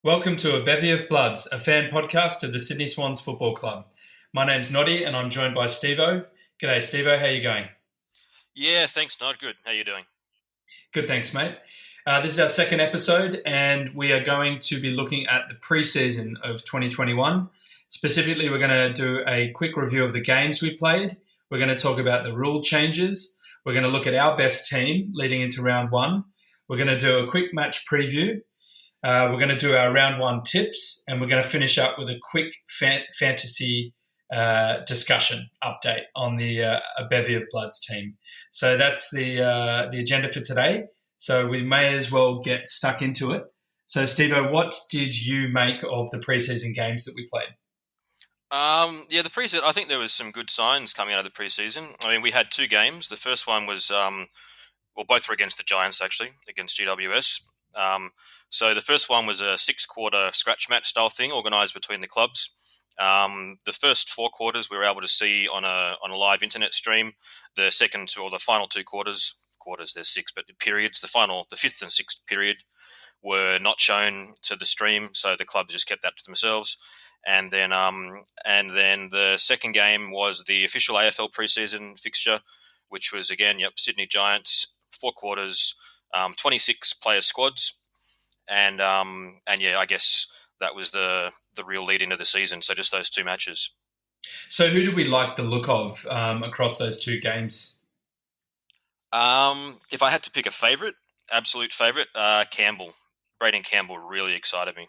Welcome to A Bevy of Bloods, a fan podcast of the Sydney Swans Football Club. My name's Noddy and I'm joined by Steve-O. G'day Steve-O, how you going? Yeah, thanks, Nod. Good. How you doing? Good, thanks mate. This is our second episode and we are going to be looking at the preseason of 2021. Specifically, we're going to do a quick review of the games we played. We're going to talk about the rule changes. We're going to look at our best team leading into round one. We're going to do a quick match preview. We're going to do our round one tips, and we're going to finish up with a quick fantasy discussion update on the A Bevy of Bloods team. So that's the agenda for today. So we may as well get stuck into it. So Steve-O, what did you make of the preseason games that we played? The preseason. I think there was some good signs coming out of the preseason. I mean, we had two games. The first one was, both were against the Giants actually, against GWS. So the first one was a 6-quarter scratch match style thing organised between the clubs. The first 4 quarters we were able to see on a live internet stream. The second or the final 2 quarters, there's 6, but periods, the 5th and 6th period were not shown to the stream, so the clubs just kept that to themselves. And then the second game was the official AFL preseason fixture, which was again, Sydney Giants, 4 quarters, 26 player squads, and I guess that was the real lead into the season. So just those 2 matches. So who do we like the look of across those 2 games? If I had to pick a absolute favourite, Campbell. Braden Campbell really excited me,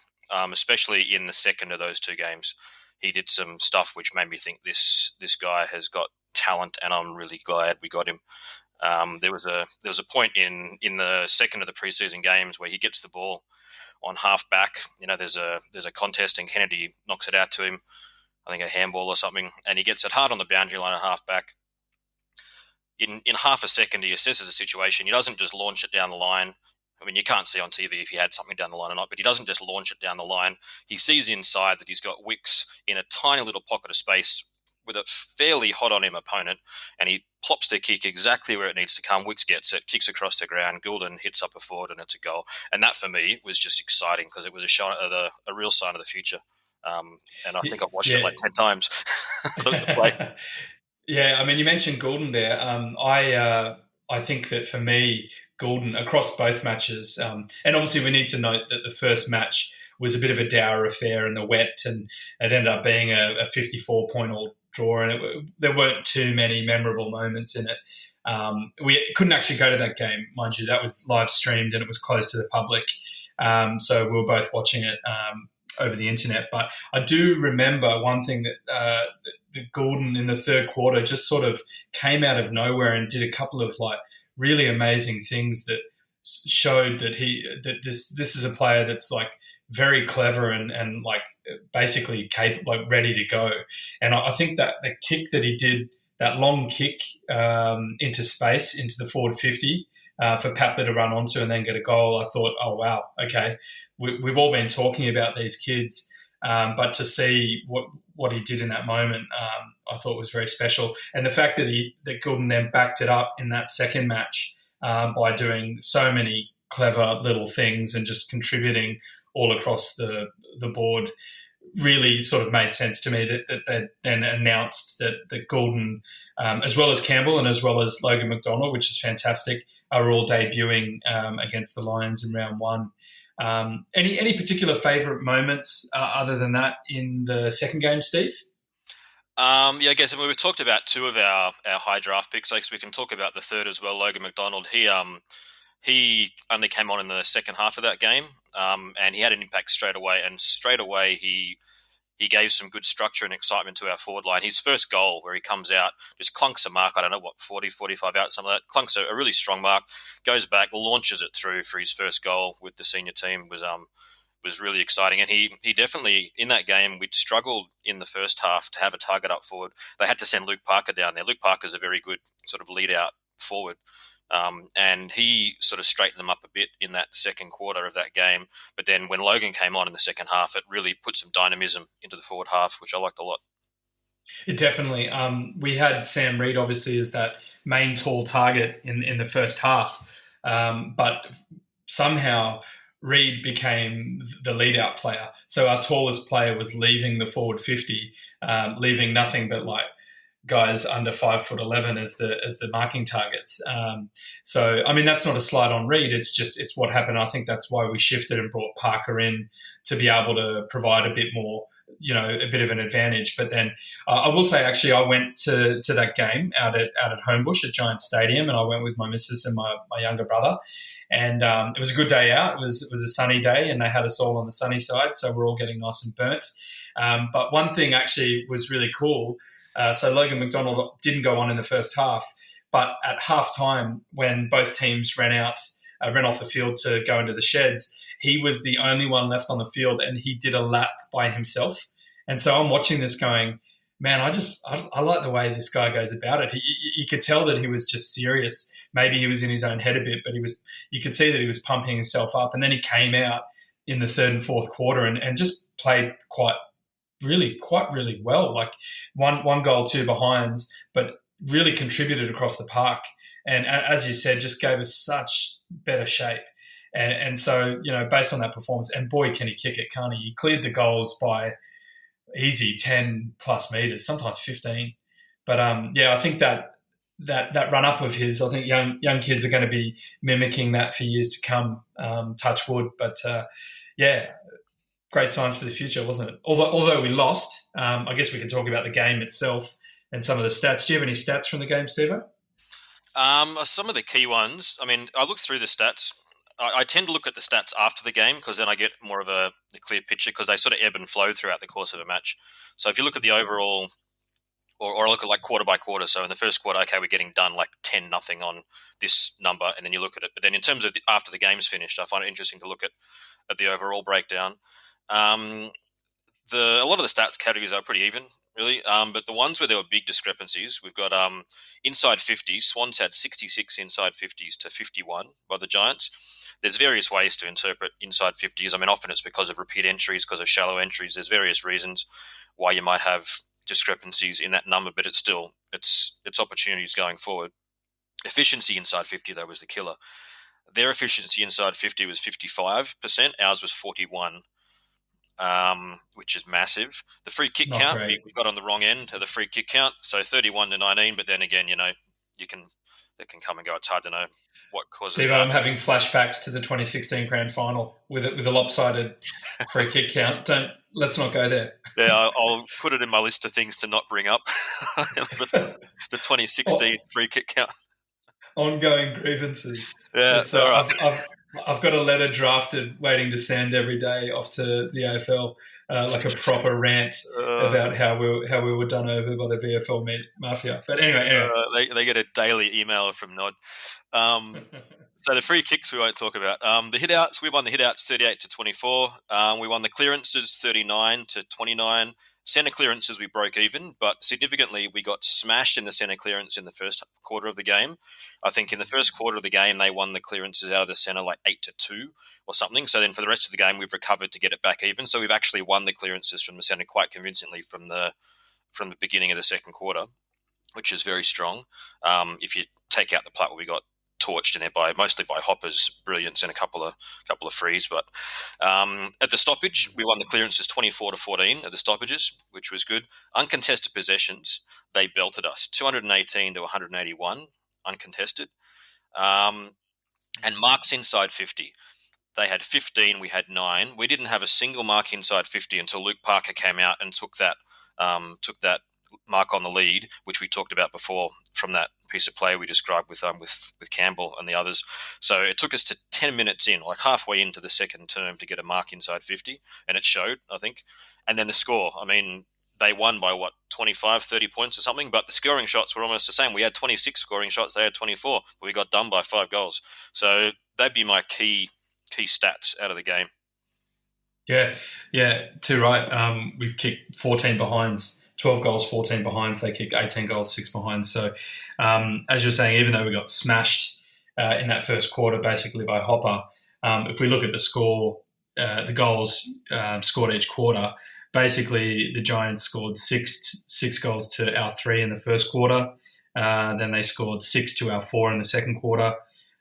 especially in the second of those 2 games. He did some stuff which made me think this guy has got talent, and I'm really glad we got him. There was a point in the second of the preseason games where he gets the ball on half back. There's a contest and Kennedy knocks it out to him. I think a handball or something, and he gets it hard on the boundary line at half back. In half a second, he assesses the situation. He doesn't just launch it down the line. I mean, you can't see on TV if he had something down the line or not, but he doesn't just launch it down the line. He sees inside that he's got Wicks in a tiny little pocket of space with a fairly hot-on-him opponent, and he plops the kick exactly where it needs to come. Wicks gets it, kicks across the ground, Goulden hits up a forward, and it's a goal. And that, for me, was just exciting because it was a real sign of the future. And I think I've watched it like 10 times. The play. Yeah, I mean, you mentioned Goulden there. I think that for me, Goulden across both matches, and obviously we need to note that the first match was a bit of a dour affair in the wet, and it ended up being a 54-point all draw, and there weren't too many memorable moments in it. We couldn't actually go to that game, mind you. That was live streamed and it was closed to the public, so we were both watching it over the internet. But I do remember one thing that Goulden in the third quarter just sort of came out of nowhere and did a couple of like really amazing things that showed that this is a player that's like very clever and like basically capable, like ready to go. And I think that the kick that he did, that long kick into space, into the forward 50 for Papler to run onto and then get a goal, I thought, oh, wow, okay. We've all been talking about these kids, but to see what he did in that moment, I thought was very special. And the fact that Goulden then backed it up in that second match by doing so many clever little things and just contributing all across the board really sort of made sense to me that they then announced that Goulden, as well as Campbell and as well as Logan McDonald, which is fantastic, are all debuting against the Lions in round one. Any particular favourite moments other than that in the second game, Steve? I guess we've talked about 2 of our high draft picks. So we can talk about the third as well, Logan McDonald. He only came on in the second half of that game, and he had an impact straight away. And straight away, he gave some good structure and excitement to our forward line. His first goal, where he comes out, just clunks a mark, 40, 45 out, something like that, clunks a really strong mark, goes back, launches it through for his first goal with the senior team, was really exciting. And he definitely, in that game, we'd struggled in the first half to have a target up forward. They had to send Luke Parker down there. Luke Parker's a very good sort of lead out forward. And he sort of straightened them up a bit in that second quarter of that game. But then when Logan came on in the second half, it really put some dynamism into the forward half, which I liked a lot. It definitely. We had Sam Reid, obviously, as that main tall target in the first half. But somehow Reed became the lead-out player. So our tallest player was leaving the forward 50, leaving nothing but like guys under 5'11" as the marking targets. So I mean that's not a slight on Reed. It's what happened. I think that's why we shifted and brought Parker in to be able to provide a bit more, a bit of an advantage. But then I will say actually I went to that game out at Homebush at Giants Stadium, and I went with my missus and my younger brother. And it was a good day out. It was a sunny day, and they had us all on the sunny side, so we're all getting nice and burnt. But one thing actually was really cool. So Logan McDonald didn't go on in the first half, but at halftime, when both teams ran off the field to go into the sheds, he was the only one left on the field, and he did a lap by himself. And so I'm watching this going, man, I like the way this guy goes about it. You could tell that he was just serious. Maybe he was in his own head a bit, but you could see that he was pumping himself up. And then he came out in the third and fourth quarter and just played quite really well. Like one goal, two behinds, but really contributed across the park. And as you said, just gave us such better shape. And so, based on that performance, and boy, can he kick it, can't he? He cleared the goals by easy 10 plus meters, sometimes 15. But I think that run up of his, I think young kids are going to be mimicking that for years to come. Touch wood, but great signs for the future, wasn't it? Although we lost, I guess we could talk about the game itself and some of the stats. Do you have any stats from the game, Steve-O? Some of the key ones. I mean, I looked through the stats. I tend to look at the stats after the game because then I get more of a clear picture because they sort of ebb and flow throughout the course of a match. So if you look at the overall, or look at like quarter by quarter. So in the first quarter, okay, we're getting done like 10-0 on this number, and then you look at it. But then in terms of after the game's finished, I find it interesting to look at the overall breakdown. A lot of the stats categories are pretty even, really. But the ones where there were big discrepancies, we've got inside 50s. Swans had 66 inside 50s to 51 by the Giants. There's various ways to interpret inside 50s. I mean, often it's because of repeat entries, because of shallow entries. There's various reasons why you might have discrepancies in that number, but it's opportunities going forward. Efficiency inside 50, though, was the killer. Their efficiency inside 50 was 55%. Ours was 41%. Which is massive. The free kick Not count, great. we got on the wrong end of the free kick count, so 31-19. But then again, that can come and go. It's hard to know what causes. Steve, I'm having flashbacks to the 2016 grand final with a lopsided free kick count. Let's not go there. Yeah, I'll put it in my list of things to not bring up. the 2016 free kick count. Ongoing grievances. Yeah, right. I've got a letter drafted waiting to send every day off to the AFL, like a proper rant about how we were done over by the VFL mafia. But anyway. They get a daily email from Nod. So the free kicks we won't talk about. The hit-outs, we won the hit-outs 38-24. We won the clearances 39-29. Centre clearances, we broke even, but significantly, we got smashed in the centre clearance in the first quarter of the game. I think in the first quarter of the game, they won the clearances out of the centre like 8-2 or something. So then for the rest of the game, we've recovered to get it back even. So we've actually won the clearances from the centre quite convincingly from the beginning of the second quarter, which is very strong. If you take out the Platte, we got torched in there mostly by Hopper's brilliance and a couple of frees. But at the stoppage, we won the clearances 24-14 at the stoppages, which was good. Uncontested possessions, they belted us 218-181 uncontested. And marks inside 50. They had 15, we had 9. We didn't have a single mark inside 50 until Luke Parker came out and took that mark on the lead, which we talked about before from that piece of play we described with Campbell and the others. So it took us to 10 minutes in, like halfway into the second term, to get a mark inside 50, and it showed, I think. And then the score, I mean, they won by 25, 30 points or something, but the scoring shots were almost the same. We had 26 scoring shots, they had 24, but we got done by 5 goals. So that'd be my key stats out of the game. Yeah, too right. We've kicked 14 behinds. 12 goals, 14 behinds. They kicked 18 goals, 6 behinds. So, as you're saying, even though we got smashed in that first quarter, basically by Hopper, if we look at the score, the goals scored each quarter, basically the Giants scored six goals to our 3 in the first quarter. Then they scored 6 to our 4 in the second quarter.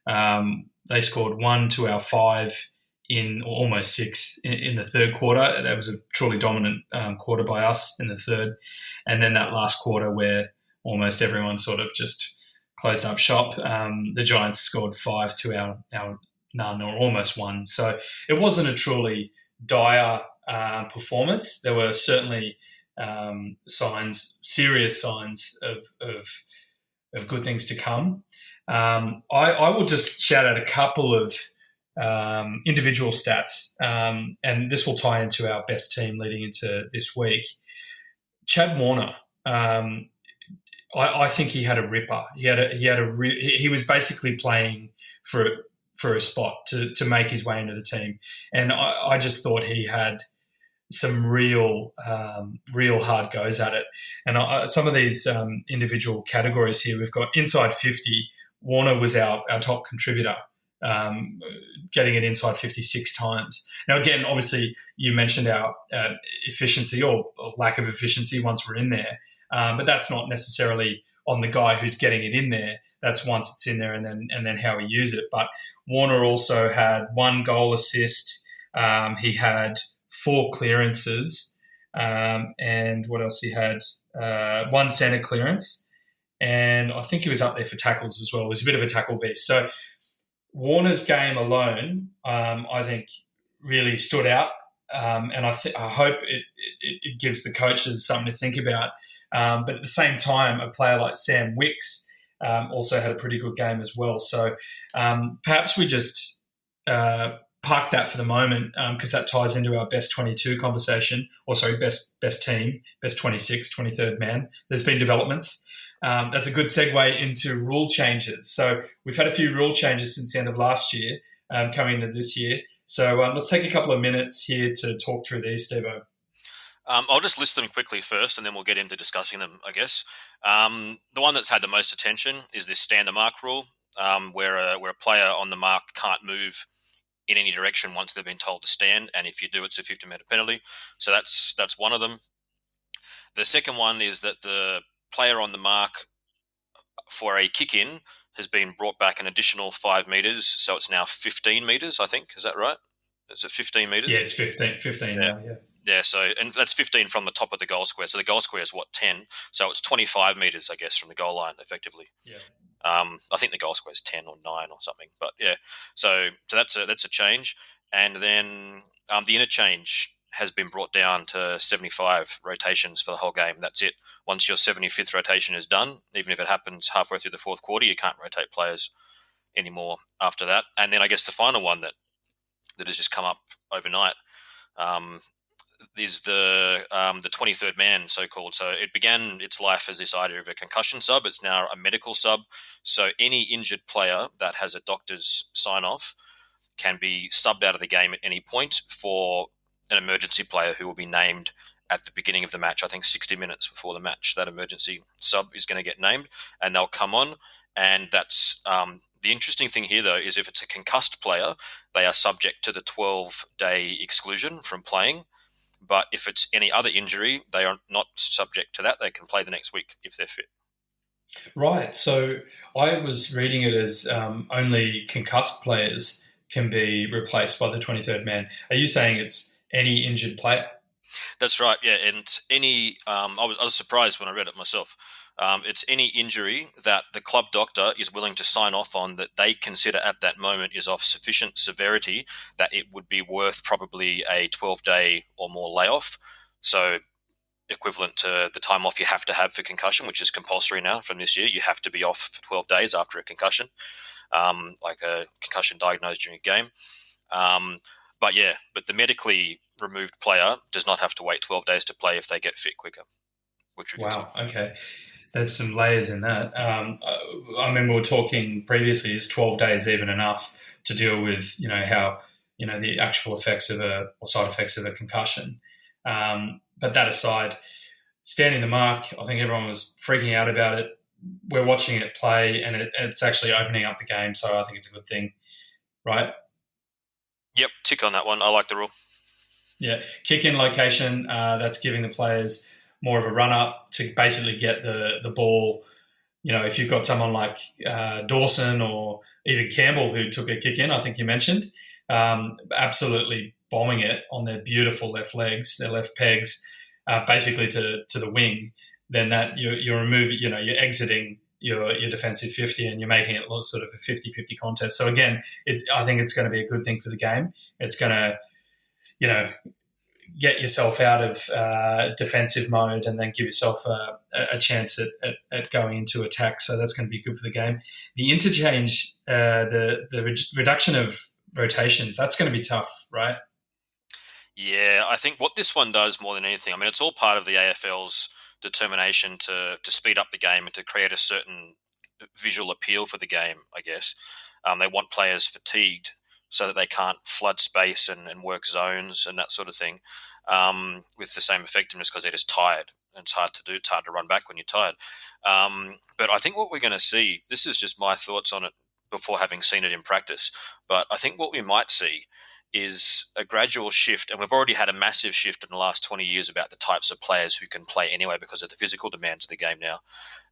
They scored 1 to our 5 or almost 6 in the third quarter. That was a truly dominant quarter by us in the third. And then that last quarter where almost everyone sort of just closed up shop, the Giants scored 5 to our none, or almost 1. So it wasn't a truly dire performance. There were certainly serious signs of good things to come. I will just shout out a couple of individual stats, and this will tie into our best team leading into this week. Chad Warner, I think he had a ripper. He was basically playing for a spot to make his way into the team, and I just thought he had some real hard goes at it. And some of these individual categories here, we've got inside 50. Warner was our top contributor, getting it inside 56 times. Now, again, obviously, you mentioned our efficiency or lack of efficiency once we're in there, but that's not necessarily on the guy who's getting it in there. That's once it's in there and then how we use it. But Warner also had 1 goal assist. He had 4 clearances, and what else he had? 1 centre clearance. And I think he was up there for tackles as well. He was a bit of a tackle beast. So Warner's game alone, I think, really stood out. And I hope it gives the coaches something to think about. But at the same time, a player like Sam Wicks also had a pretty good game as well. So perhaps we just park that for the moment, because that ties into our best 22 conversation, or sorry, best team, best 26, 23rd man. There's been developments. That's a good segue into rule changes. So we've had a few rule changes since the end of last year, coming into this year. So let's take a couple of minutes here to talk through these, Stevo. I'll just list them quickly first, and then we'll get into discussing them, I guess. The one that's had the most attention is this stand the mark rule, where a player on the mark can't move in any direction once they've been told to stand, and if you do, it's a 50-metre penalty. So that's one of them. The second one is that the player on the mark for a kick-in has been brought back an additional 5 metres, so it's now 15 metres, I think. Is that right? Is it 15 metres? Yeah, it's 15 now, yeah. Yeah, so, and that's 15 from the top of the goal square. So the goal square is, 10? So it's 25 metres, I guess, from the goal line, effectively. Yeah. I think the goal square is 10 or 9 or something. But, yeah, so that's a change. And then the interchange has been brought down to 75 rotations for the whole game. That's it. Once your 75th rotation is done, even if it happens halfway through the fourth quarter, you can't rotate players anymore after that. And then I guess the final one that has just come up overnight is the 23rd man, so-called. So it began its life as this idea of a concussion sub. It's now a medical sub. So any injured player that has a doctor's sign-off can be subbed out of the game at any point for an emergency player who will be named at the beginning of the match. I think 60 minutes before the match, that emergency sub is going to get named, and they'll come on. And that's the interesting thing here, though, is if it's a concussed player, they are subject to the 12-day exclusion from playing. But if it's any other injury, they are not subject to that. They can play the next week if they're fit. Right. So I was reading it as only concussed players can be replaced by the 23rd man. Are you saying it's any injured player? That's right, yeah. And any, I was surprised when I read it myself. It's any injury that the club doctor is willing to sign off on that they consider at that moment is of sufficient severity that it would be worth probably a 12-day or more layoff. So equivalent to the time off you have to have for concussion, which is compulsory now from this year. You have to be off for 12 days after a concussion, like a concussion diagnosed during a game. But the medically removed player does not have to wait 12 days to play if they get fit quicker. Wow, okay. There's some layers in that. I remember we were talking previously, is 12 days even enough to deal with, how, the actual effects of or side effects of a concussion. But that aside, standing the mark, I think everyone was freaking out about it. We're watching it play, and it's actually opening up the game, so I think it's a good thing, right? Yep, tick on that one. I like the rule. Yeah, kick-in location, that's giving the players more of a run-up to basically get the ball. If you've got someone like Dawson or even Campbell who took a kick-in, I think you mentioned, absolutely bombing it on their beautiful left legs, their left pegs, basically to the wing, then that you're removing, you're exiting your defensive 50 and you're making it look sort of a 50-50 contest. So again, I think it's going to be a good thing for the game. It's going to, get yourself out of defensive mode and then give yourself a chance at going into attack. So that's going to be good for the game. The interchange, the reduction of rotations, that's going to be tough, right? Yeah, I think what this one does more than anything, I mean, it's all part of the AFL's determination to speed up the game and to create a certain visual appeal for the game, I guess. They want players fatigued so that they can't flood space and work zones and that sort of thing with the same effectiveness because they're just tired. And it's hard to do. It's hard to run back when you're tired. But I think what we're going to see, this is just my thoughts on it before having seen it in practice, but I think what we might see is a gradual shift, and we've already had a massive shift in the last 20 years about the types of players who can play anyway because of the physical demands of the game now.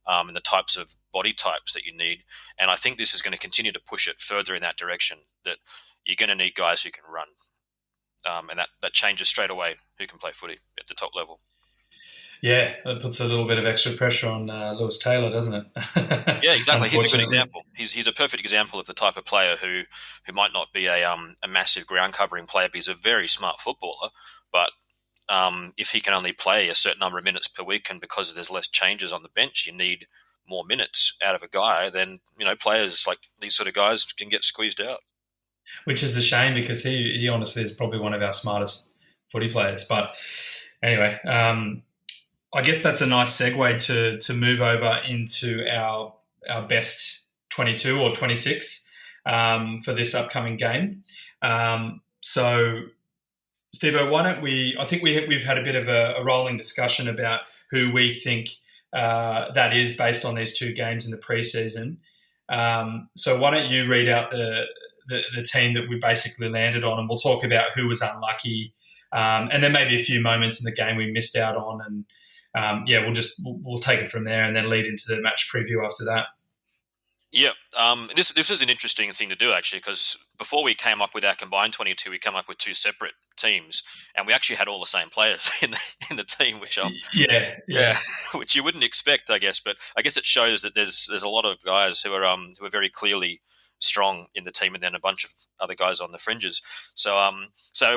And the types of body types that you need. And I think this is going to continue to push it further in that direction, that you're going to need guys who can run. And that changes straight away who can play footy at the top level. Yeah, that puts a little bit of extra pressure on Lewis Taylor, doesn't it? Yeah, exactly. He's a good example. He's a perfect example of the type of player who might not be a massive ground covering player, but he's a very smart footballer. But if he can only play a certain number of minutes per week, and because there's less changes on the bench, you need more minutes out of a guy, then players like these sort of guys can get squeezed out. Which is a shame because he honestly is probably one of our smartest footy players. But anyway, I guess that's a nice segue to move over into our best 22 or 26 for this upcoming game. So, Steve-O, why don't I think we've had a bit of a rolling discussion about who we think that is based on these two games in the preseason. So why don't you read out the team that we basically landed on, and we'll talk about who was unlucky, and then maybe a few moments in the game we missed out on, and we'll take it from there and then lead into the match preview after that. Yeah, this is an interesting thing to do actually, because before we came up with our combined 22, we came up with two separate teams, and we actually had all the same players in the team, which which you wouldn't expect, I guess. But I guess it shows that there's a lot of guys who are very clearly strong in the team, and then a bunch of other guys on the fringes. So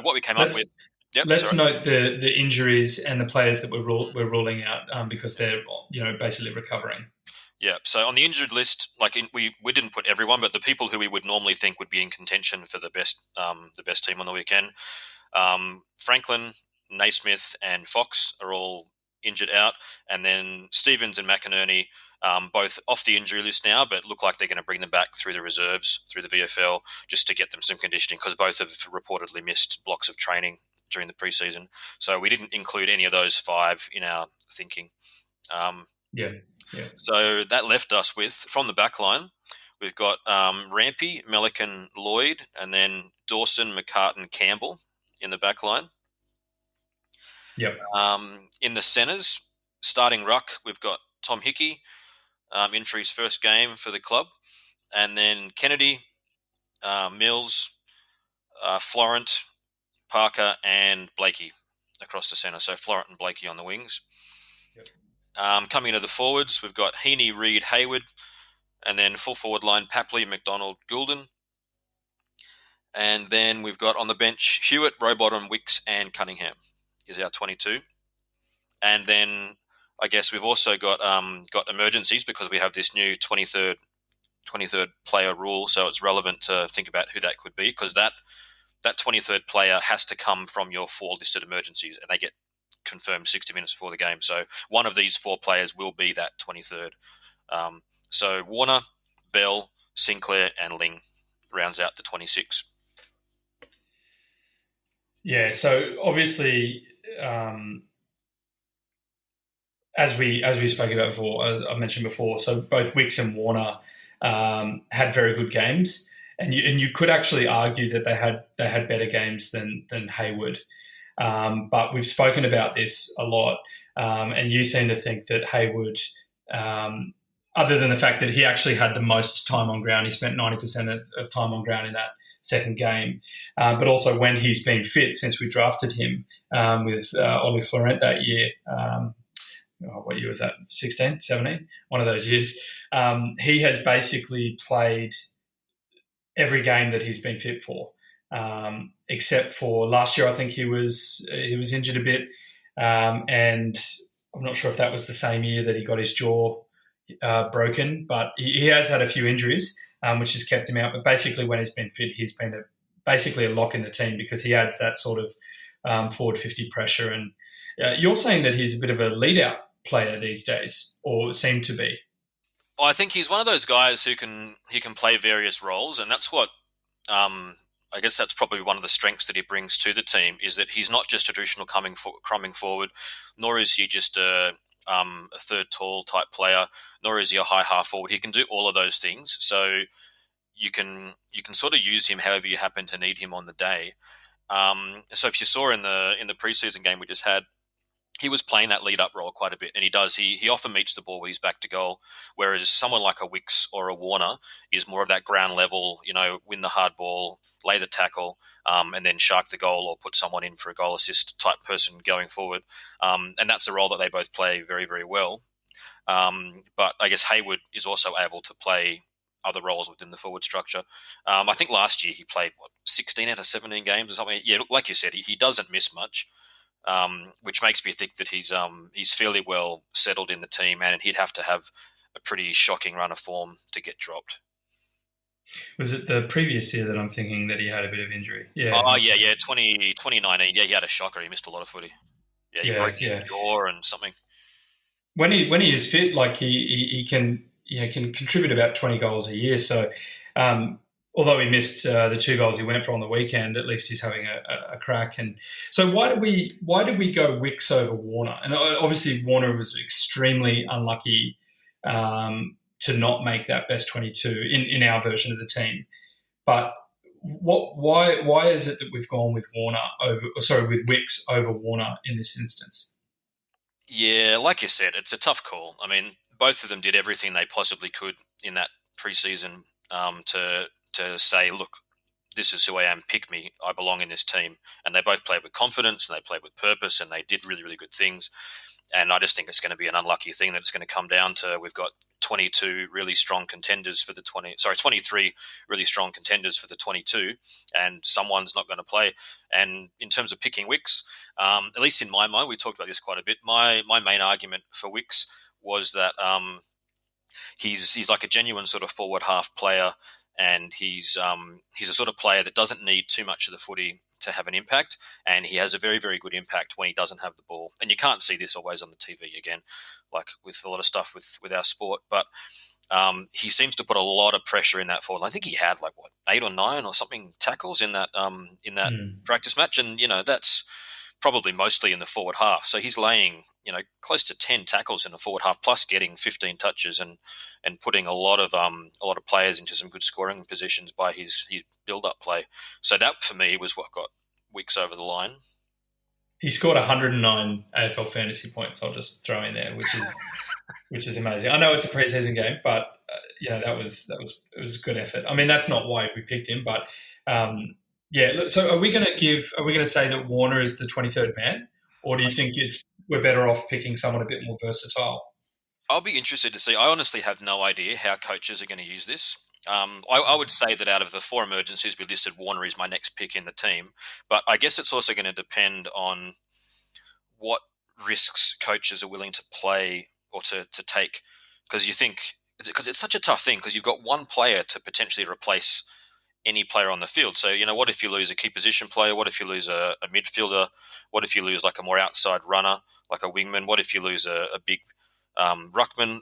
what we came up with. Yep, let's note the injuries and the players that we're ruling out because they're basically recovering. Yeah, so on the injured list, we didn't put everyone, but the people who we would normally think would be in contention for the best team on the weekend. Franklin, Naismith, and Fox are all injured out, and then Stevens and McInerney both off the injury list now, but look like they're going to bring them back through the reserves, through the VFL, just to get them some conditioning, because both have reportedly missed blocks of training during the preseason. So we didn't include any of those five in our thinking. Yeah. So that left us with, from the back line, we've got Rampy, Melican, Lloyd, and then Dawson, McCartan, Campbell in the back line. Yep. In the centres, starting ruck, we've got Tom Hickey in for his first game for the club. And then Kennedy, Mills, Florent, Parker, and Blakey across the centre. So Florent and Blakey on the wings. Coming into the forwards, we've got Heaney, Reid, Hayward, and then full forward line, Papley, McDonald, Goulden. And then we've got on the bench, Hewitt, Rowbottom, Wicks, and Cunningham is our 22. And then I guess we've also got emergencies because we have this new 23rd player rule, so it's relevant to think about who that could be, because that 23rd player has to come from your four listed emergencies, and they get confirmed 60 minutes before the game. So one of these four players will be that 23rd. So Warner, Bell, Sinclair, and Ling rounds out the 26. Yeah, so obviously, as we spoke about before, as I mentioned before, so both Wicks and Warner had very good games, and you could actually argue that they had better games than Hayward. But we've spoken about this a lot, and you seem to think that Hayward other than the fact that he actually had the most time on ground. He spent 90% of time on ground in that second game. But also when he's been fit since we drafted him with Ollie Florent that year, what year was that, 16, 17? One of those years. He has basically played every game that he's been fit for, except for last year. I think he was injured a bit, and I'm not sure if that was the same year that he got his jaw broken, but he has had a few injuries, which has kept him out. But basically, when he's been fit, he's been basically a lock in the team because he adds that sort of forward 50 pressure. And you're saying that he's a bit of a lead-out player these days, or seem to be. I think he's one of those guys who can play various roles, and that's what I guess that's probably one of the strengths that he brings to the team, is that he's not just a traditional coming forward, nor is he just a third tall type player, nor is he a high half forward. He can do all of those things, so you can sort of use him however you happen to need him on the day. So if you saw in the preseason game we just had, he was playing that lead-up role quite a bit, and he does. He often meets the ball when he's back to goal, whereas someone like a Wicks or a Warner is more of that ground level, win the hard ball, lay the tackle, and then shark the goal or put someone in for a goal assist type person going forward. And that's a role that they both play very, very well. But I guess Hayward is also able to play other roles within the forward structure. I think last year he played, 16 out of 17 games or something? Yeah, like you said, he doesn't miss much. Which makes me think that he's fairly well settled in the team, and he'd have to have a pretty shocking run of form to get dropped. Was it the previous year that I'm thinking that he had a bit of injury? Yeah. 2019. Yeah, he had a shocker. He missed a lot of footy. Yeah, he broke his jaw and something. When he is fit, like he can contribute about 20 goals a year. So although he missed the 2 goals he went for on the weekend, at least he's having a crack. And so why did we go Wicks over Warner? And obviously Warner was extremely unlucky to not make that best 22 in our version of the team. But why is it that we've gone with with Wicks over Warner in this instance? Yeah, like you said, it's a tough call. I mean, both of them did everything they possibly could in that preseason to say, look, this is who I am, pick me, I belong in this team. And they both played with confidence and they played with purpose and they did really, really good things. And I just think it's going to be an unlucky thing that it's going to come down to, we've got 23 really strong contenders for the 22, and someone's not going to play. And in terms of picking Wicks, at least in my mind, we talked about this quite a bit. My main argument for Wicks was that he's like a genuine sort of forward half player, and he's a sort of player that doesn't need too much of the footy to have an impact, and he has a very, very good impact when he doesn't have the ball. And you can't see this always on the TV again, like with a lot of stuff with our sport, but he seems to put a lot of pressure in that forward. I think he had 8 or 9 or something tackles in that practice match, and that's probably mostly in the forward half. So he's laying, close to 10 tackles in the forward half, plus getting 15 touches and putting a lot of players into some good scoring positions by his build-up play. So that for me was what got Wicks over the line. He scored 109 AFL fantasy points. I'll just throw in there, which is amazing. I know it's a preseason game, but it was a good effort. I mean, that's not why we picked him, but. So are we going to say that Warner is the 23rd man, or do you think we're better off picking someone a bit more versatile? I'll be interested to see. I honestly have no idea how coaches are going to use this. I would say that out of the 4 emergencies we listed, Warner is my next pick in the team, but I guess it's also going to depend on what risks coaches are willing to play or to take, because it's such a tough thing, because you've got one player to potentially replace any player on the field. So, what if you lose a key position player? What if you lose a midfielder? What if you lose like a more outside runner, like a wingman? What if you lose a big ruckman?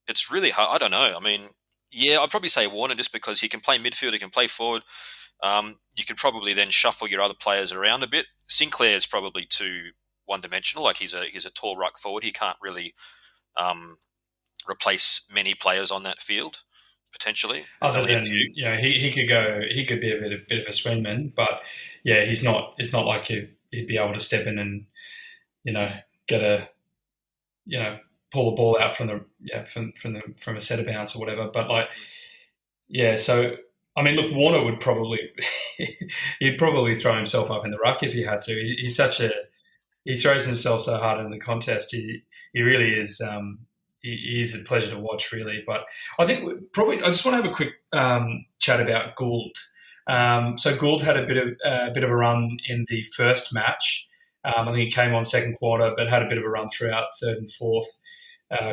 It's really hard. I don't know. I mean, yeah, I'd probably say Warner just because he can play midfield, he can play forward. You could probably then shuffle your other players around a bit. Sinclair is probably too one-dimensional. Like he's a tall ruck forward. He can't really replace many players on that field. Potentially, other than he could be a bit of a swingman, but yeah, he's not. It's not like he'd be able to step in and get a pull the ball out from a set of bounce or whatever. But like, yeah. So I mean, look, Warner would probably he'd probably throw himself up in the ruck if he had to. He's such a he throws himself so hard in the contest. He really is. He is a pleasure to watch, really. But I think probably I just want to have a quick chat about Gould. So Gould had a bit of a run in the first match. I think he came on second quarter, but had a bit of a run throughout third and fourth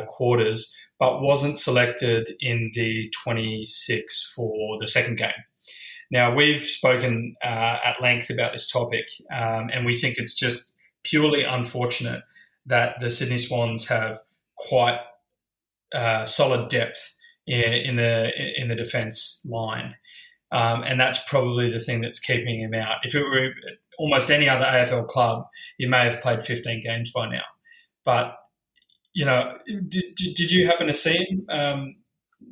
quarters, but wasn't selected in the 26 for the second game. Now, we've spoken at length about this topic, and we think it's just purely unfortunate that the Sydney Swans have quite solid depth in the defence line. And that's probably the thing that's keeping him out. If it were almost any other AFL club, he may have played 15 games by now. But, you know, did you happen to see him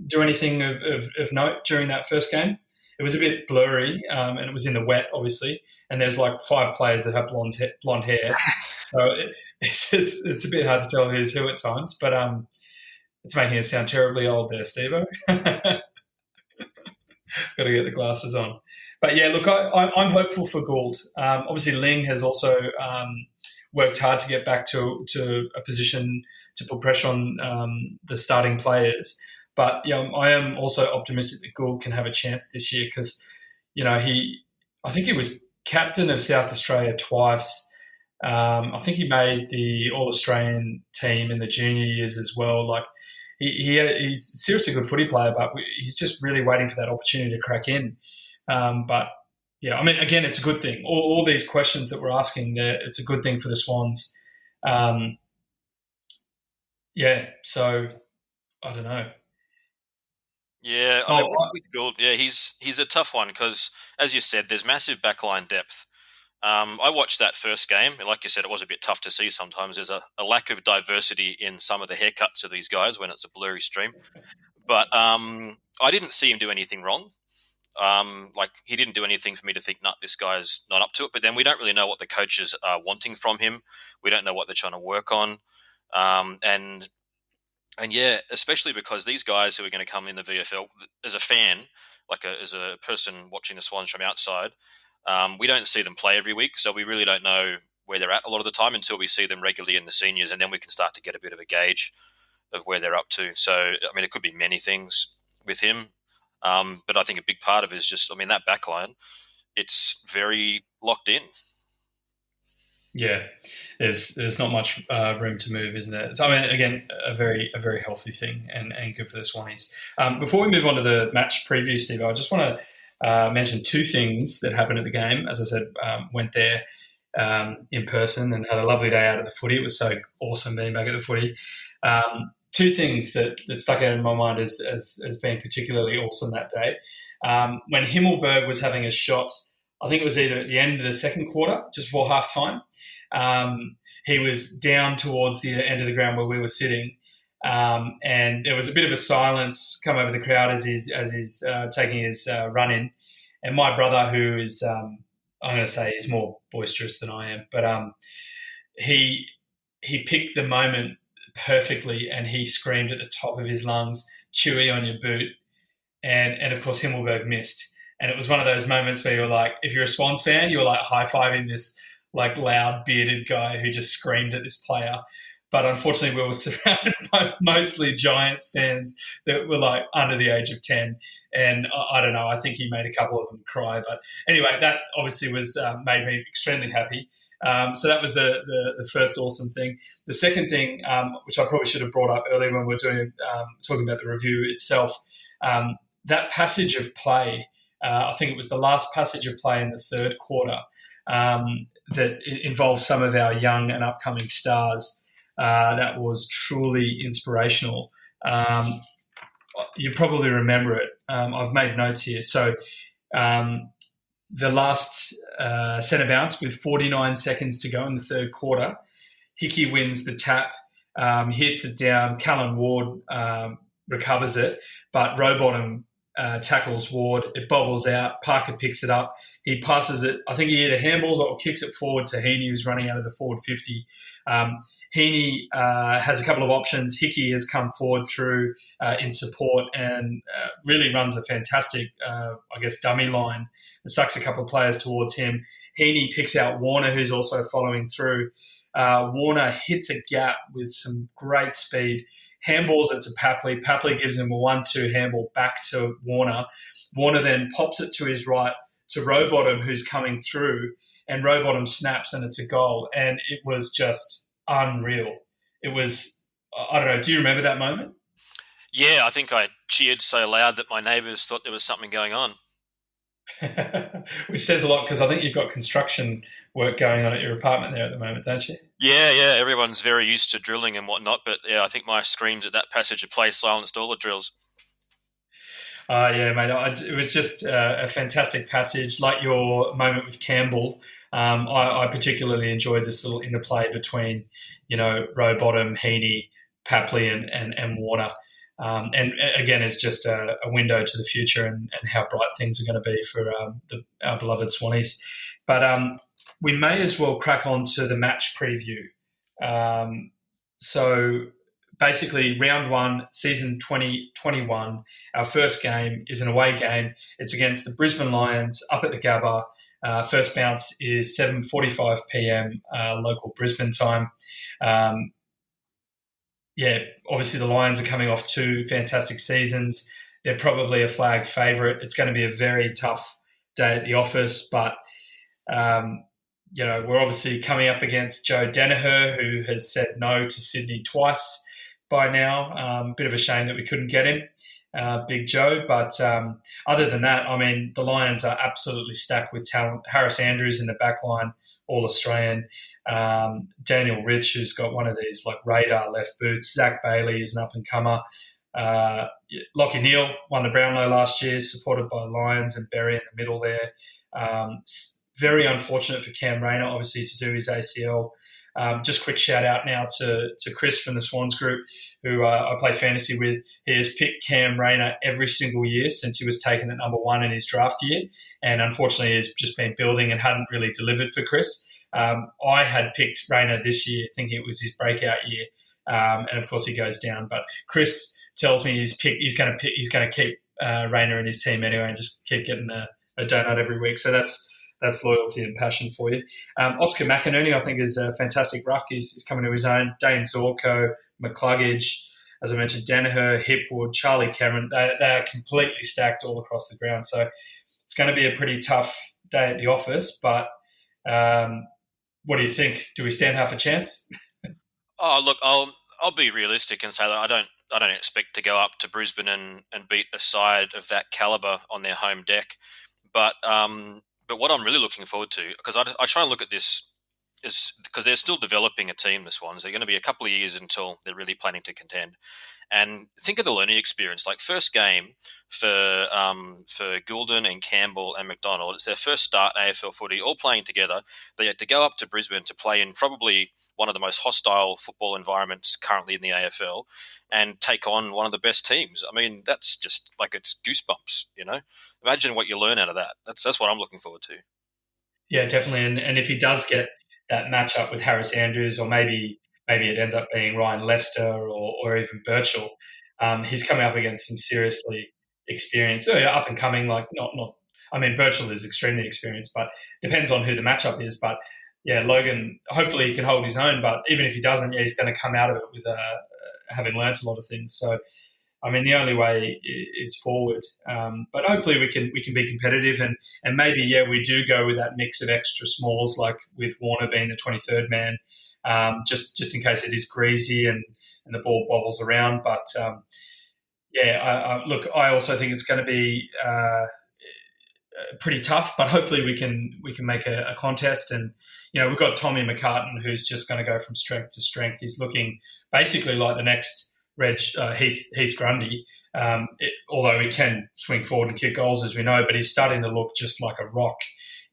do anything of note during that first game? It was a bit blurry, and it was in the wet, obviously. And there's like 5 players that have blonde hair. So it's a bit hard to tell who's who at times. But it's making us sound terribly old there, Steve-O. Got to get the glasses on. But yeah, look, I'm hopeful for Gould. Obviously, Ling has also worked hard to get back to a position to put pressure on the starting players. But I am also optimistic that Gould can have a chance this year because, I think he was captain of South Australia twice. I think he made the All-Australian team in the junior years as well. Like, he's a seriously good footy player, but he's just really waiting for that opportunity to crack in. But, yeah, I mean, again, it's a good thing. All these questions that we're asking, it's a good thing for the Swans. So I don't know. Yeah, with Gould, he's a tough one because, as you said, there's massive backline depth. I watched that first game, and like you said, it was a bit tough to see sometimes. There's a lack of diversity in some of the haircuts of these guys when it's a blurry stream. But I didn't see him do anything wrong. He didn't do anything for me to think, this guy's not up to it. But then we don't really know what the coaches are wanting from him. We don't know what they're trying to work on. And yeah, especially because these guys who are going to come in the VFL, as a fan, as a person watching the Swans from outside, we don't see them play every week, so we really don't know where they're at a lot of the time until we see them regularly in the seniors, and then we can start to get a bit of a gauge of where they're up to. So, I mean, it could be many things with him, but I think a big part of it is just, that back line, it's very locked in. Yeah, there's not much room to move, isn't there? So, I mean, again, a very healthy thing and good for the Swannies. Before we move on to the match preview, Steve, I just want to mention 2 things that happened at the game. As I said, went there in person and had a lovely day out of the footy. It was so awesome being back at the footy. 2 things that stuck out in my mind as being particularly awesome that day. When Himmelberg was having a shot, I think it was either at the end of the second quarter, just before half time. He was down towards the end of the ground where we were sitting, and there was a bit of a silence come over the crowd as he's taking his run in. And my brother, who is, I'm going to say he's more boisterous than I am, but he picked the moment perfectly, and he screamed at the top of his lungs, "Chewy on your boot," and of course Himmelberg missed. And it was one of those moments where you're like, if you're a Swans fan, you're like high-fiving this like loud bearded guy who just screamed at this player. But unfortunately, we were surrounded by mostly Giants fans that were like under the age of 10. And I don't know, I think he made a couple of them cry. But anyway, that obviously was made me extremely happy. So that was the first awesome thing. The second thing, which I probably should have brought up earlier when we were talking about the review itself, that passage of play, I think it was the last passage of play in the third quarter that involved some of our young and upcoming stars. That was truly inspirational. You probably remember it. I've made notes here. So the last centre bounce with 49 seconds to go in the third quarter, Hickey wins the tap, hits it down. Callan Ward recovers it, but Rowbottom tackles Ward. It bobbles out. Parker picks it up. He passes it. I think he either handballs or kicks it forward to Heaney, who's running out of the forward 50. Heaney has a couple of options. Hickey has come forward through in support and really runs a fantastic, dummy line. It sucks a couple of players towards him. Heaney picks out Warner, who's also following through. Warner hits a gap with some great speed, handballs it to Papley. Papley gives him a 1-2 handball back to Warner. Warner then pops it to his right to Rowbottom, who's coming through, and Rowbottom snaps and it's a goal. And it was just unreal. It was, I don't know, do you remember that moment? Yeah, I think I cheered so loud that my neighbours thought there was something going on. Which says a lot, because I think you've got construction work going on at your apartment there at the moment, don't you? Yeah, everyone's very used to drilling and whatnot, but yeah, I think my screams at that passage of play silenced all the drills. Yeah, mate, it was just a fantastic passage, like your moment with Campbell. I particularly enjoyed this little interplay between, Rowbottom, Heaney, Papley and Warner. And again, it's just a window to the future and how bright things are going to be for our beloved Swannies. But we may as well crack on to the match preview. So basically, round one, season 2021, our first game is an away game. It's against the Brisbane Lions up at the Gabba. First bounce is 7:45 p.m. Local Brisbane time. Obviously the Lions are coming off 2 fantastic seasons. They're probably a flag favourite. It's going to be a very tough day at the office, but we're obviously coming up against Joe Danaher, who has said no to Sydney twice by now. Bit of a shame that we couldn't get him, Big Joe. But other than that, I mean, the Lions are absolutely stacked with talent. Harris Andrews in the back line, All-Australian. Daniel Rich, who's got one of these like radar left boots. Zach Bailey is an up-and-comer. Lachie Neale won the Brownlow last year, supported by Lions and Berry in the middle there. Very unfortunate for Cam Rayner, obviously, to do his ACL. Just quick shout out now to Chris from the Swans group, who I play fantasy with. He has picked Cam Rayner every single year since he was taken at number 1 in his draft year, and unfortunately he's just been building and hadn't really delivered for Chris. I had picked Rayner this year, thinking it was his breakout year, and of course he goes down. But Chris tells me he's going to keep Rayner in his team anyway, and just keep getting a donut every week. So that's loyalty and passion for you. Oscar McInerney, I think, is a fantastic ruck. He's coming to his own. Dane Zorko, McCluggage, as I mentioned, Danaher, Hipwood, Charlie Cameron. They are completely stacked all across the ground. So it's going to be a pretty tough day at the office. But what do you think? Do we stand half a chance? Oh, look, I'll be realistic and say that I don't expect to go up to Brisbane and beat a side of that calibre on their home deck. But what I'm really looking forward to, because I try and look at this, is because they're still developing a team, the Swans. They're going to be a couple of years until they're really planning to contend. And think of the learning experience. Like first game for Goulden and Campbell and McDonald, it's their first start in AFL footy, all playing together. They had to go up to Brisbane to play in probably one of the most hostile football environments currently in the AFL and take on one of the best teams. I mean, that's just like, it's goosebumps, Imagine what you learn out of that. That's what I'm looking forward to. Yeah, definitely. And if he does get that matchup with Harris Andrews, or maybe it ends up being Ryan Lester or even Birchall, he's coming up against some seriously experienced, up and coming. Like not. I mean, Birchall is extremely experienced, but depends on who the matchup is. But yeah, Logan, hopefully he can hold his own. But even if he doesn't, he's going to come out of it with having learnt a lot of things. So, I mean, the only way is forward. But hopefully we can be competitive and maybe, we do go with that mix of extra smalls, like with Warner being the 23rd man, just in case it is greasy and the ball bobbles around. But, look, I also think it's going to be pretty tough, but hopefully we can make a contest. And, we've got Tommy McCartan, who's just going to go from strength to strength. He's looking basically like the next Heath Grundy, although he can swing forward and kick goals, as we know, but he's starting to look just like a rock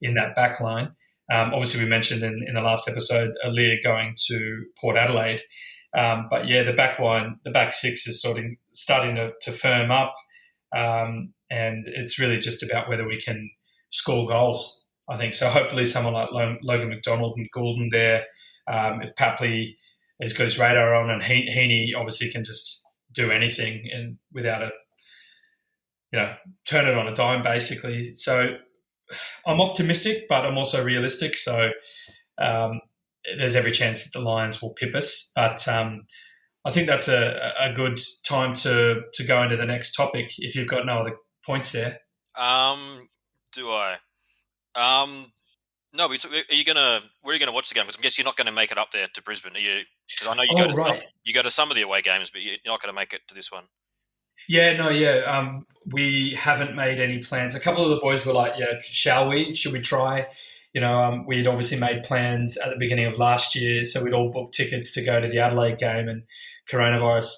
in that back line. Obviously, we mentioned in the last episode, Aaliyah going to Port Adelaide. But, the back line, the back six is sort of starting to firm up. and it's really just about whether we can score goals. I think so. Hopefully, someone like Logan McDonald and Goulden there. If Papley has got his radar on, and Heaney obviously can just do anything and without a turn it on a dime, basically. So I'm optimistic, but I'm also realistic. So um, there's every chance that the Lions will pip us. But I think that's a good time to go into the next topic if you've got no other points there. Do I? No, are you gonna? Where are you gonna watch the game? Because I guess you're not going to make it up there to Brisbane, are you? Because I know you go to some of the away games, but you're not going to make it to this one. Yeah, no, yeah. We haven't made any plans. A couple of the boys were like, "Yeah, shall we? Should we try?" We'd obviously made plans at the beginning of last year, so we'd all booked tickets to go to the Adelaide game, and coronavirus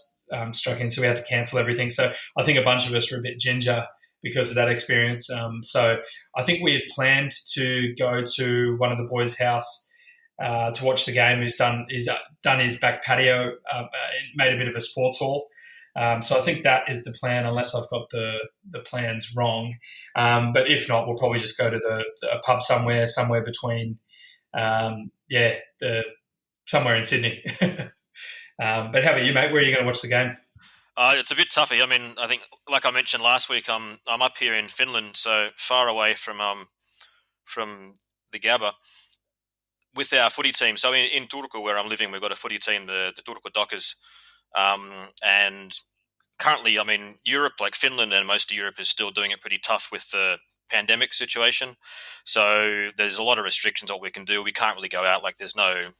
struck in, so we had to cancel everything. So I think a bunch of us were a bit ginger because of that experience. So I think we had planned to go to one of the boys' house to watch the game. He's done his back patio, made a bit of a sports hall. So I think that is the plan, unless I've got the plans wrong. But if not, we'll probably just go to a pub somewhere between, somewhere in Sydney. But how about you, mate? Where are you going to watch the game? It's a bit toughy. I mean, I think, like I mentioned last week, I'm up here in Finland, so far away from the Gabba with our footy team. So in Turku, where I'm living, we've got a footy team, the Turku Dockers. And currently, I mean, Europe, like Finland and most of Europe, is still doing it pretty tough with the pandemic situation. So there's a lot of restrictions on what we can do. We can't really go out. Like there's no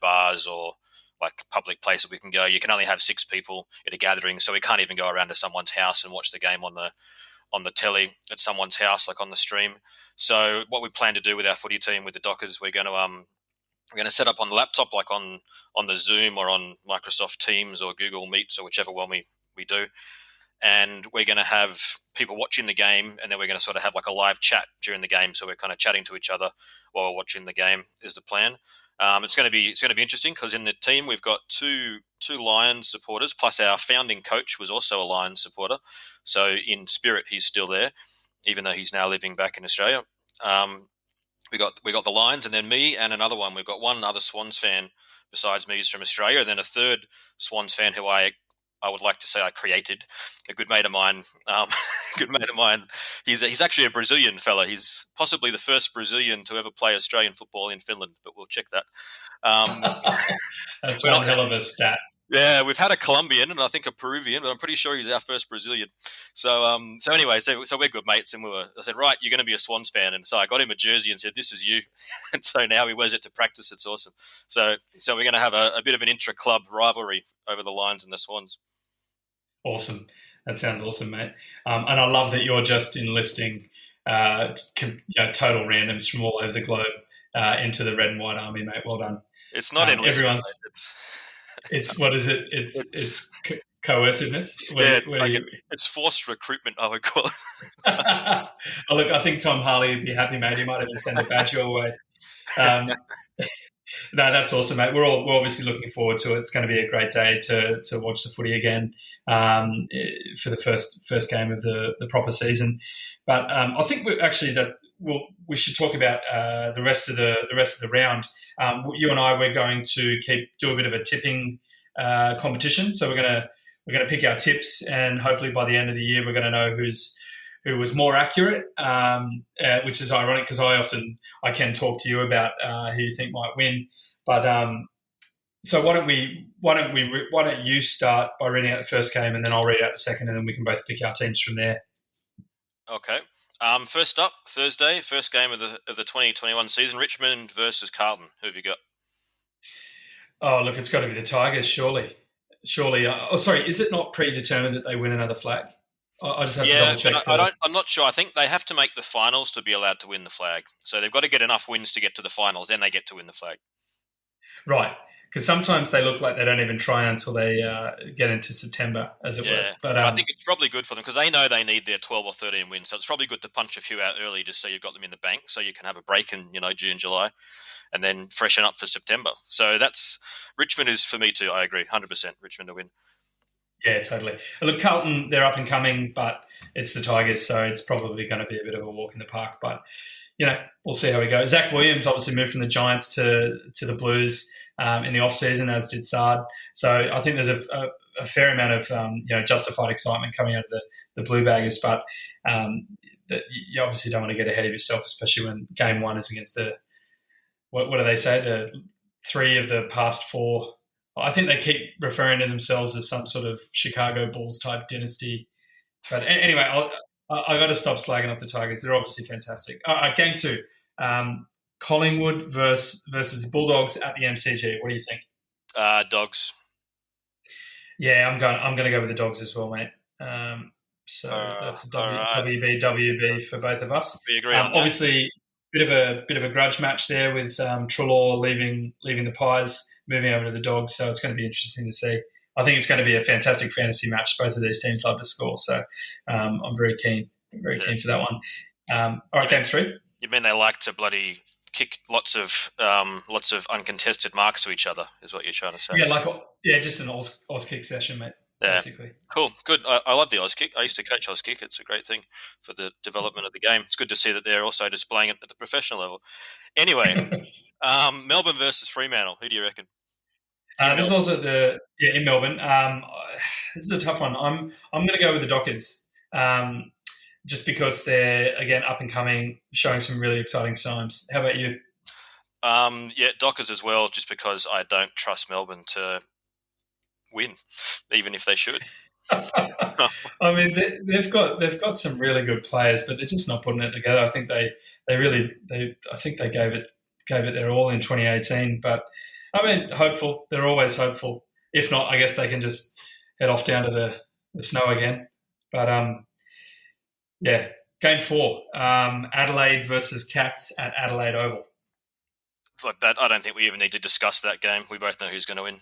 bars or like public places we can go. You can only have 6 people at a gathering, so we can't even go around to someone's house and watch the game on the telly at someone's house, like on the stream. So what we plan to do with our footy team, with the Dockers, we're going to set up on the laptop, like on the Zoom or on Microsoft Teams or Google Meets or whichever one we do. And we're going to have people watching the game, and then we're going to sort of have like a live chat during the game. So we're kind of chatting to each other while we're watching the game is the plan. It's going to be interesting because in the team we've got two Lions supporters, plus our founding coach was also a Lions supporter. So in spirit, he's still there, even though he's now living back in Australia. We got the Lions, and then me and another one. We've got one other Swans fan besides me who's from Australia, and then a third Swans fan who I would like to say I created. A good mate of mine. He's actually a Brazilian fella. He's possibly the first Brazilian to ever play Australian football in Finland, but we'll check that. That's one hell of a stat. Yeah, we've had a Colombian and I think a Peruvian, but I'm pretty sure he's our first Brazilian. So anyway, so we're good mates, and I said, right, you're going to be a Swans fan, and so I got him a jersey and said, this is you, and so now he wears it to practice. It's awesome. So we're going to have a bit of an intra-club rivalry over the Lions and the Swans. Awesome. That sounds awesome, mate. And I love that you're just enlisting total randoms from all over the globe into the Red and White Army, mate. Well done. It's not enlistment. It's what is it? It's coerciveness. It's forced recruitment, I would call it. Oh, look, I think Tom Harley would be happy, mate. He might even send a badge your way. No, that's awesome, mate. We're obviously looking forward to it. It's going to be a great day to watch the footy again for the first game of the proper season. But I think we should talk about the rest of the round. You and I, we're going to do a bit of a tipping competition. So we're going to pick our tips, and hopefully by the end of the year, we're going to know who was more accurate. Which is ironic because I can talk to you about who you think might win. But so why don't you start by reading out the first game, and then I'll read out the second, and then we can both pick our teams from there. Okay. First up, Thursday, first game of the 2021 season, Richmond versus Carlton. Who have you got? Oh, look, it's got to be the Tigers, surely. Surely. Is it not predetermined that they win another flag? I just have to double check. I'm not sure. I think they have to make the finals to be allowed to win the flag. So they've got to get enough wins to get to the finals, then they get to win the flag. Right. Because sometimes they look like they don't even try until they get into September, as it were. But I think it's probably good for them because they know they need their 12 or 13 wins. So it's probably good to punch a few out early just so you've got them in the bank so you can have a break in June, July, and then freshen up for September. So Richmond is for me too. I agree, 100% Richmond to win. Yeah, totally. Look, Carlton, they're up and coming, but it's the Tigers, so it's probably going to be a bit of a walk in the park. But we'll see how we go. Zach Williams obviously moved from the Giants to the Blues in the off season, as did Sard. So I think there's a fair amount of justified excitement coming out of the Blue Baggers, but that you obviously don't want to get ahead of yourself, especially when game one is against the what do they say, the 3 of the past 4. I think they keep referring to themselves as some sort of Chicago Bulls type dynasty. But anyway, I got to stop slagging off the Tigers. They're obviously fantastic. All right, game 2. Collingwood versus Bulldogs at the MCG. What do you think? Dogs. Yeah, I'm going to go with the Dogs as well, mate. So that's a WB for both of us. We agree on that. Obviously, bit of a grudge match there with Treloar leaving the Pies, moving over to the Dogs. So it's going to be interesting to see. I think it's going to be a fantastic fantasy match. Both of these teams love to score, so I'm very keen for that one. All right, game 3. You mean they like to bloody kick lots of uncontested marks to each other? Is what you're trying to say? Yeah, just an Oz kick session, mate. Yeah. Basically. Cool, good. I love the Oz kick. I used to coach Oz kick. It's a great thing for the development of the game. It's good to see that they're also displaying it at the professional level. Anyway, Melbourne versus Fremantle. Who do you reckon? This is also in Melbourne. This is a tough one. I'm going to go with the Dockers, just because they're again up and coming, showing some really exciting signs. How about you? Dockers as well, just because I don't trust Melbourne to win, even if they should. I mean, they've got some really good players, but they're just not putting it together. I think they gave it their all in 2018, but I mean, hopeful. They're always hopeful. If not, I guess they can just head off down to the snow again. But game 4, Adelaide versus Cats at Adelaide Oval. Like that, I don't think we even need to discuss that game. We both know who's going to win.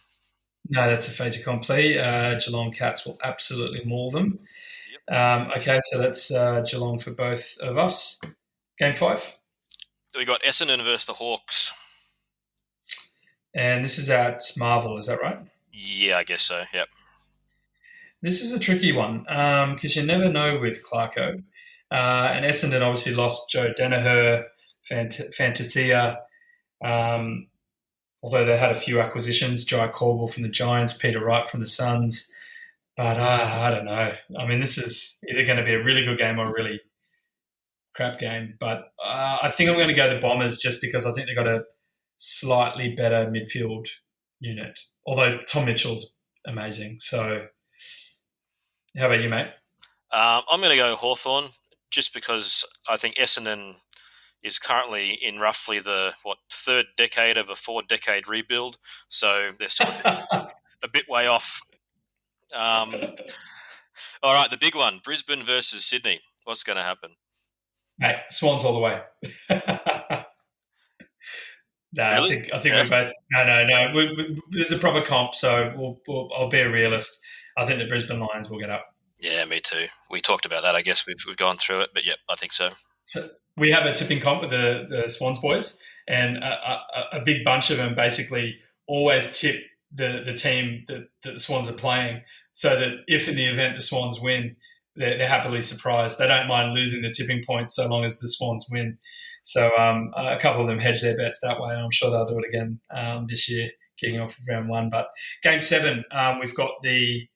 No, that's a fait accompli. Geelong Cats will absolutely maul them. Yep. Okay, so that's Geelong for both of us. Game 5. We got Essendon versus the Hawks. And this is at Marvel, is that right? Yeah, I guess so, yep. This is a tricky one because you never know with Clarko. And Essendon obviously lost Joe Danaher, Fantasia, although they had a few acquisitions, Jai Corbell from the Giants, Peter Wright from the Suns. But I don't know. I mean, this is either going to be a really good game or a really crap game. But I think I'm going to go the Bombers just because I think they've got a slightly better midfield unit, although Tom Mitchell's amazing. So how about you, mate? I'm going to go Hawthorn just because I think Essendon is currently in roughly the 3rd decade of a 4-decade rebuild, so they're still a bit way off. All right, the big one, Brisbane versus Sydney. What's going to happen? Mate, Swans all the way. No, really? I think we both. No. There's a proper comp, so I'll be a realist. I think the Brisbane Lions will get up. Yeah, me too. We talked about that. I guess we've gone through it, but yeah, I think so. So we have a tipping comp with the Swans boys, and a big bunch of them basically always tip the team that the Swans are playing, so that if in the event the Swans win, they're happily surprised. They don't mind losing the tipping points so long as the Swans win. So a couple of them hedge their bets that way, and I'm sure they'll do it again this year, kicking off round 1. But game 7, we've got the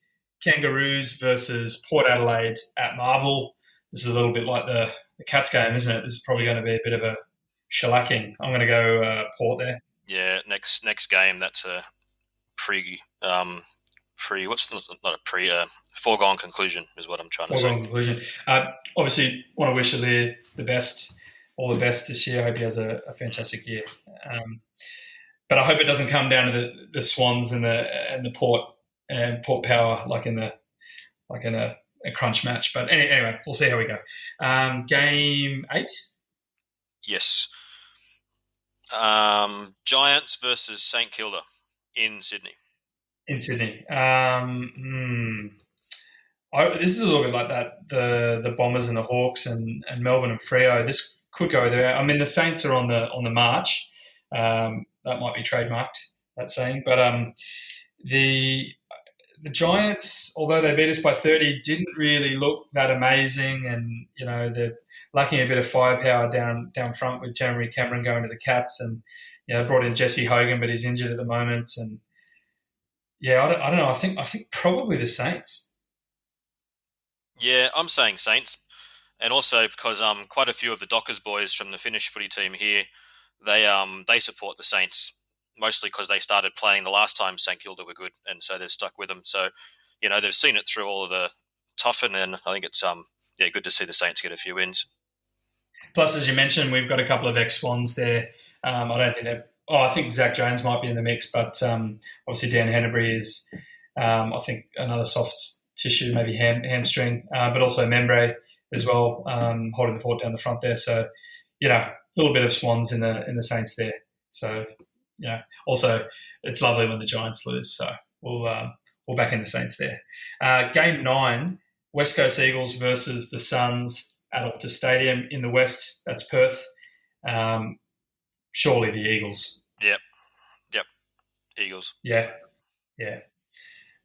Kangaroos versus Port Adelaide at Marvel. This is a little bit like the Cats game, isn't it? This is probably going to be a bit of a shellacking. I'm going to go Port there. Yeah, next game, that's a foregone conclusion is what I'm trying to say. Foregone conclusion. Obviously, want to wish Alir all the best this year. I hope he has a fantastic year. But I hope it doesn't come down to the Swans and the Port Power like in a crunch match. But anyway, we'll see how we go. Game 8. Yes. Giants versus St Kilda in Sydney. This is a little bit like that. The Bombers and the Hawks and Melbourne and Freo. This could go there. I mean, the Saints are on the march. That might be trademarked, that saying. But the Giants, although they beat us by 30, didn't really look that amazing, and they're lacking a bit of firepower down front with Jeremy Cameron going to the Cats, and brought in Jesse Hogan, but he's injured at the moment, and yeah, I don't know. I think probably the Saints. Yeah, I'm saying Saints, and also because quite a few of the Dockers boys from the Finnish footy team here, they support the Saints mostly because they started playing the last time St Kilda were good, and so they've stuck with them. So they've seen it through all of the toughen, and I think it's good to see the Saints get a few wins. Plus, as you mentioned, we've got a couple of ex-Swans there. I don't think they're. Oh, I think Zach Jones might be in the mix, but obviously Dan Henneberry is, I think, another soft tissue, maybe hamstring, but also Membre as well, holding the fort down the front there. So, a little bit of Swans in the Saints there. So, also it's lovely when the Giants lose. So we'll back in the Saints there. Game 9, West Coast Eagles versus the Suns at Optus Stadium in the West. That's Perth. Surely the Eagles. Yep. Eagles. Yeah.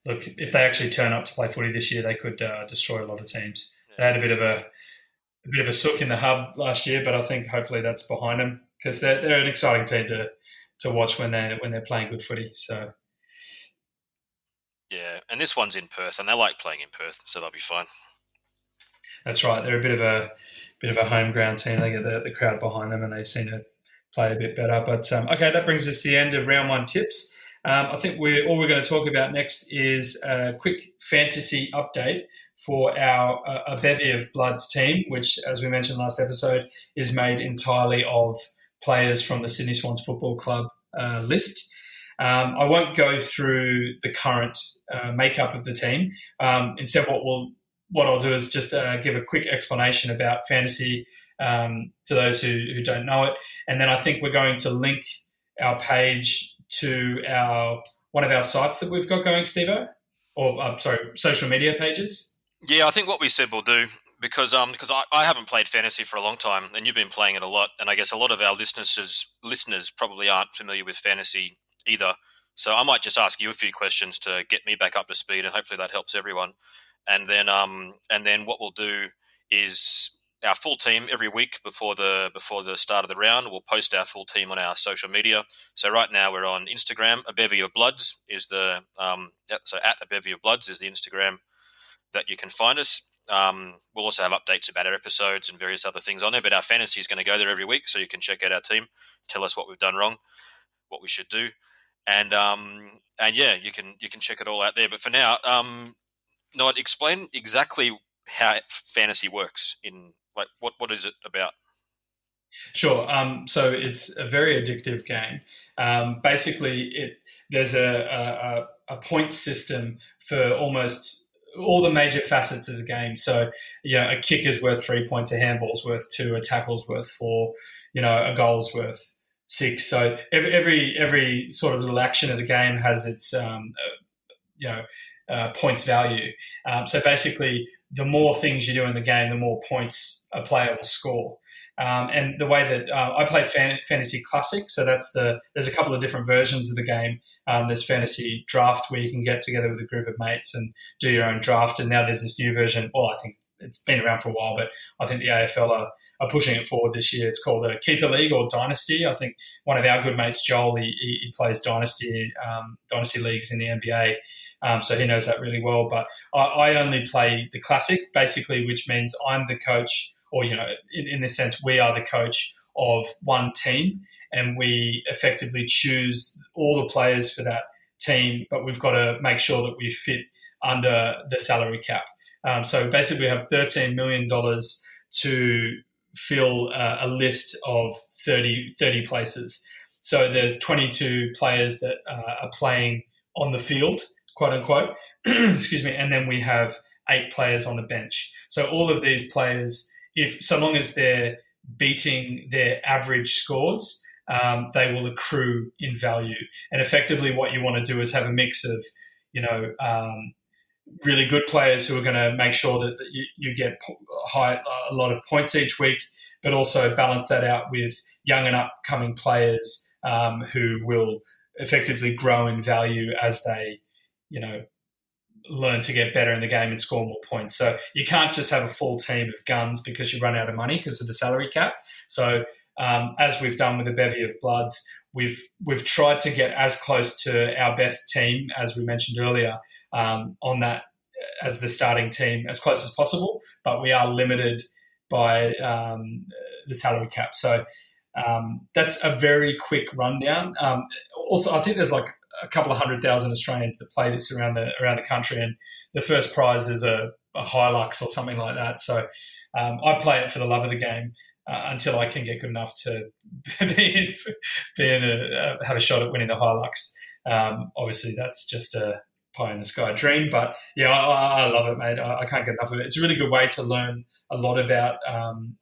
Look, if they actually turn up to play footy this year, they could destroy a lot of teams. Yeah. They had a bit of a sook in the hub last year, but I think hopefully that's behind them because they're an exciting team to watch when they're playing good footy. So yeah, and this one's in Perth, and they like playing in Perth, so they'll be fine. That's right. They're a bit of a home ground team. They get the crowd behind them, and they seem to play a bit better. But okay, that brings us to the end of round 1 tips. I think all we're going to talk about next is a quick fantasy update for our a bevy of Bloods team, which, as we mentioned last episode, is made entirely of players from the Sydney Swans Football Club list. I won't go through the current makeup of the team. Instead, what I'll do is just give a quick explanation about fantasy to those who don't know it, and then I think we're going to link our page to one of our sites that we've got going, Steve-O, or social media pages. Yeah, I think what we said we'll do, because I haven't played fantasy for a long time, and you've been playing it a lot, and I guess a lot of our listeners probably aren't familiar with fantasy either. So I might just ask you a few questions to get me back up to speed, and hopefully that helps everyone. And then what we'll do is our full team every week before the start of the round. We'll post our full team on our social media. So right now we're on Instagram. A Bevy of Bloods is the so at A Bevy of Bloods is the Instagram that you can find us. We'll also have updates about our episodes and various other things on there. But our fantasy is going to go there every week, so you can check out our team, tell us what we've done wrong, what we should do, and yeah, you can check it all out there. But for now, Nod, explain exactly how fantasy works. What is it about? Sure. So it's a very addictive game. Basically, there's a point system for almost all the major facets of the game. So, a kick is worth 3 points, a handball's worth 2, a tackle's worth 4, a goal's worth 6. So every sort of little action of the game has its points value. So basically, the more things you do in the game, the more points a player will score. And the way that I play Fantasy Classic, so there's a couple of different versions of the game. There's Fantasy Draft, where you can get together with a group of mates and do your own draft. And now there's this new version. Well, I think it's been around for a while, but I think the AFL are pushing it forward this year. It's called a Keeper League or Dynasty. I think one of our good mates, Joel, he plays Dynasty leagues in the NBA. So he knows that really well. But I only play the Classic, basically, which means I'm the coach, or, in this sense, we are the coach of one team, and we effectively choose all the players for that team, but we've got to make sure that we fit under the salary cap. So basically we have $13 million to fill a list of 30 places. So there's 22 players that are playing on the field, quote unquote, excuse me, and then we have 8 players on the bench. So all of these players, so long as they're beating their average scores, they will accrue in value. And effectively what you want to do is have a mix of, really good players who are going to make sure that you get a lot of points each week, but also balance that out with young and upcoming players who will effectively grow in value as they, learn to get better in the game and score more points. So you can't just have a full team of guns because you run out of money because of the salary cap. So as we've done with the bevy of bloods, we've tried to get as close to our best team, as we mentioned earlier, on that as the starting team as close as possible. But we are limited by the salary cap. So that's a very quick rundown. Also, I think there's like a couple of 100,000 Australians that play this around the country, and the first prize is a Hilux or something like that. So I play it for the love of the game until I can get good enough to have a shot at winning the Hilux. Obviously, that's just a pie in the sky dream, but yeah, I love it, mate. I can't get enough of it. It's a really good way to learn a lot about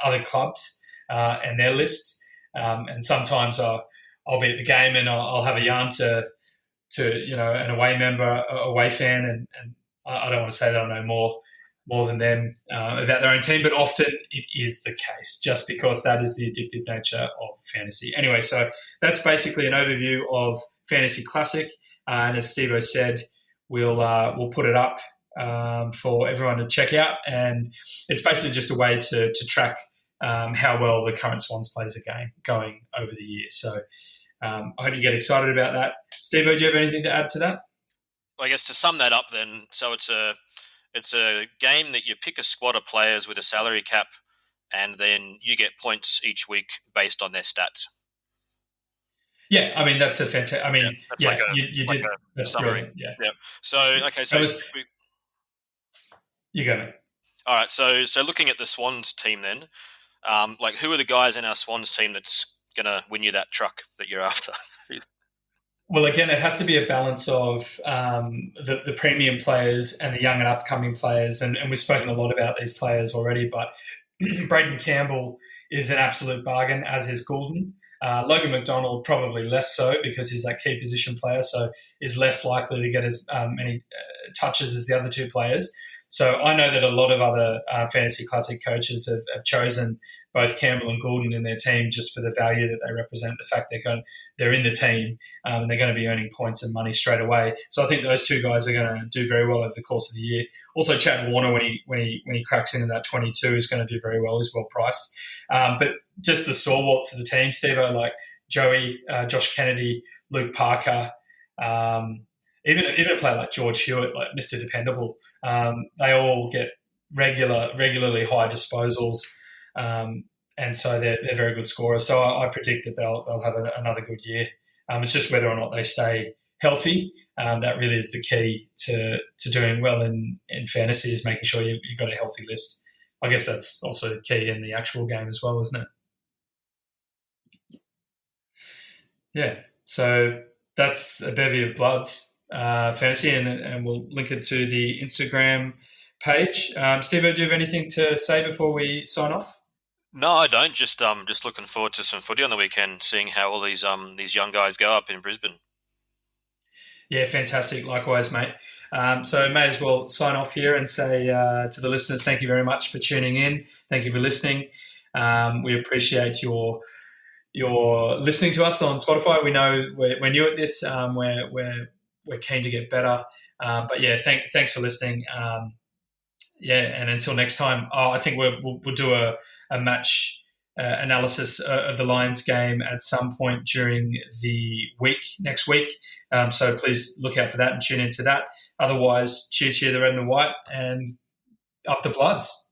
other clubs and their lists. And sometimes I'll be at the game and I'll have a yarn to an away member, away fan, and I don't want to say that I know more than them about their own team, but often it is the case, just because that is the addictive nature of fantasy. Anyway, so that's basically an overview of Fantasy Classic, and as Steve-O said, we'll put it up for everyone to check out, and it's basically just a way to track how well the current Swans players are going over the year. So I hope you get excited about that. Steve-O, do you have anything to add to that? I guess to sum that up then, so it's a game that you pick a squad of players with a salary cap, and then you get points each week based on their stats. Yeah, I mean, that's a fantastic. I mean, that's yeah, like you did. That's summary. Brilliant. Yeah. Yeah. So okay, so you go, mate. All right. So looking at the Swans team then, like who are the guys in our Swans team that's gonna win you that truck that you're after? Well, again, it has to be a balance of the premium players and the young and upcoming players, and we've spoken a lot about these players already, but Braden Campbell is an absolute bargain, as is Goulden. Logan McDonald probably less so because he's that key position player, so is less likely to get as many touches as the other two players. So I know that a lot of other Fantasy Classic coaches have chosen both Campbell and Goulden in their team just for the value that they represent, the fact they're in the team and they're going to be earning points and money straight away. So I think those two guys are going to do very well over the course of the year. Also, Chad Warner, when he cracks into that 22, is going to do very well. He's well priced. But just the stalwarts of the team, Steve-O, like Joey, Josh Kennedy, Luke Parker, even a player like George Hewitt, like Mr. Dependable, they all get regularly high disposals, and so they're very good scorers. So I predict that they'll have another good year. It's just whether or not they stay healthy. That really is the key to doing well in fantasy, is making sure you've got a healthy list. I guess that's also key in the actual game as well, isn't it? Yeah. So that's a bevy of bloods. Fantasy, and we'll link it to the Instagram page. Steve-O, do you have anything to say before we sign off? No, I don't. Just looking forward to some footy on the weekend, seeing how all these young guys go up in Brisbane. Yeah, fantastic. Likewise, mate. So may as well sign off here and say to the listeners, thank you very much for tuning in. Thank you for listening. We appreciate your listening to us on Spotify. We know we're new at this. We're keen to get better. But yeah, thanks for listening. And until next time, I think we'll do a match analysis of the Lions game at some point during the next week. So please look out for that and tune into that. Otherwise, cheer the red and the white, and up the bloods.